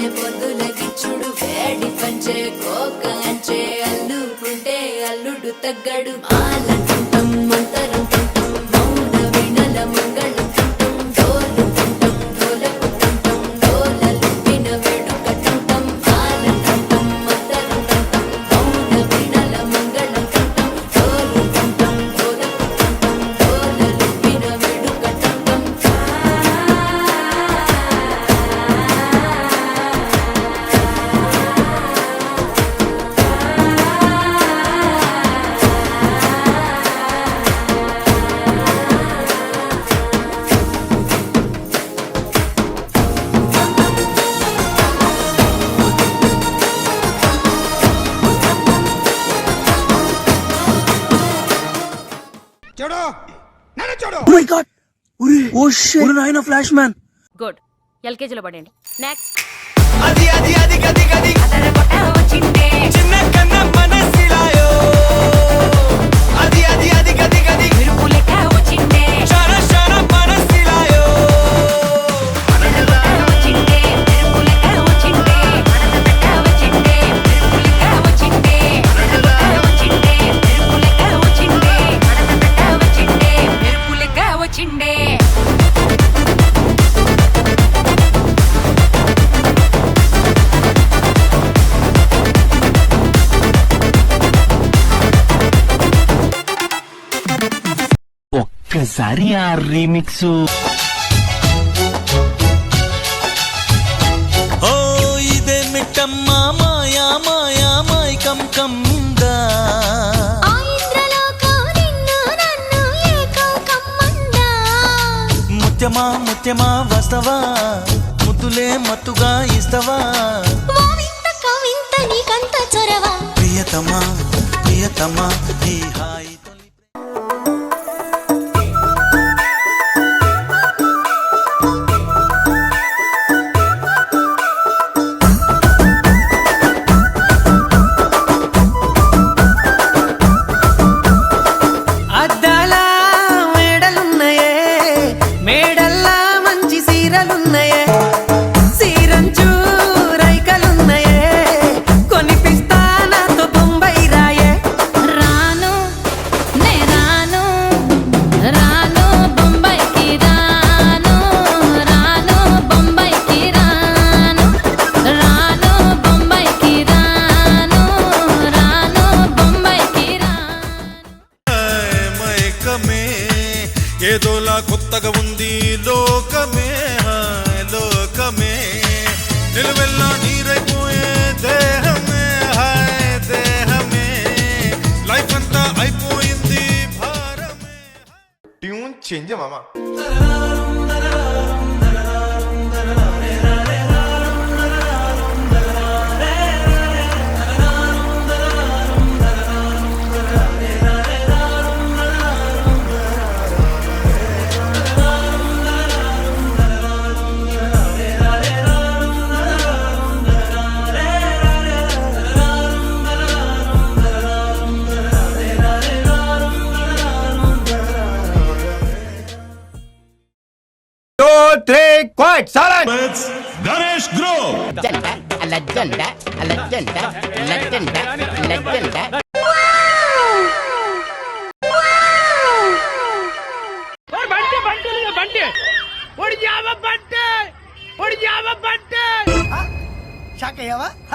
వెన్నె పొద్దుల గిచ్చుడు వేడి పంచే కోక అంచే అల్లుకుంటే అల్లుడు తగ్గడు మాలంటుంటాం మంతరం తుంటాం మౌన వినల మంగళం తుంటాం డోలు తుంటాం డోలకు తుంటాం డోలలు విన వేడుక తుంటాం మాలంటుంటాం మంతరం తుంటాం మౌన వినల మంగళం తుంటాం డోలు తుంటాం డోలకు తుంటాం డోలలు విన వేడుక తుంటాం చూడు నన్ను చూడు oh my god oh shit ఒరే నాయనా ఫ్లాష్ మ్యాన్ గుడ్ ఎల్కేజీలో పడండి నెక్స్ట్ అది అది అది గది గది అదర కొట్ట వచ్చిండే చిన్న కన్న మనసిలాయో అది అది అది గది గది విరుపు లెక్క వచ్చిండే షర షర మనసిలాయో అదర కొట్ట వచ్చిండే విరుపు లెక్క వచ్చిండే మనద పెట్ట వచ్చిండే విరుపు లెక్క వచ్చిండే అదర కొట్ట వచ్చిండే విరుపు లెక్క వచ్చిండే మనద పెట్ట వచ్చిండే విరుపు లెక్క వచ్చిండే ఒక్కసారి ఆ రీమిక్స్ ఓ ఇదే మిట్టమ్మ మాయా మాయా మైకం కందా ఆ ఇంద్రలోకం నిన్ను నన్ను ఏకం కమ్మందా ముత్యమా ముత్యమా వస్తవా ముద్దులే మత్తుగా ఇస్తవా ఓ వింత కవింత నీకంత చొరవా ప్రియతమా ప్రియతమా ఈ హాయి తొలి అద్దాల మేడలున్నాయే మేడల్లా మంచి సీరలున్నాయే సీరంచు రైకలున్నాయే కొనిపిస్తా నాతో బొంబాయి రాయే రాను నే రాను రాను బొంబాయికి రాను రాను బొంబాయికి రాను రాను బొంబాయికి రాను రాను బొంబాయికి రాను మైకమే ఏదోలా కొత్తగా ఉంది లోకమే హాయ్ లోకమే నిలువెల్లా నీరైపోయే దేహమే హాయ్ దేహమే లైఫ్ అంతా అయిపోయింది భారమే ట్యూన్ చేంజ్ మామా quiet silent Ganesh grow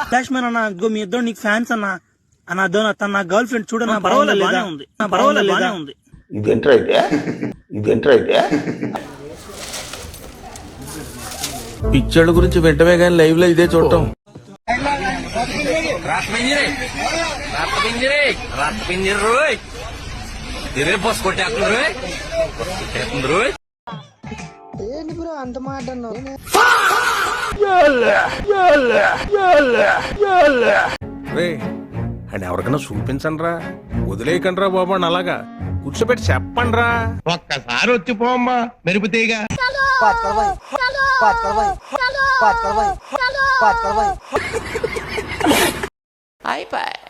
flash man అన్న ఇదిగో మీ ఇద్దరు నీకు ఫ్యాన్స్ అన్న అన్న అదో తన నా గర్ల్ ఫ్రెండ్ చూడ నా పర్వాలేదు బానే ఉంది నా పర్వాలేదు బానే ఉంది ఇదేంట్రైతే పిక్చర్ల గురించి వెంటనే కానీ లైవ్ లో ఇదే చూడటం అండ్ ఎవరికైనా చూపించండి రా వదిలేయకండి రా బాబు అని అలాగా కూర్చోబెట్టి చెప్పండి రా ఒక్కసారి వచ్చిపోమ్మా మెరుపుతీగా అయిపోయి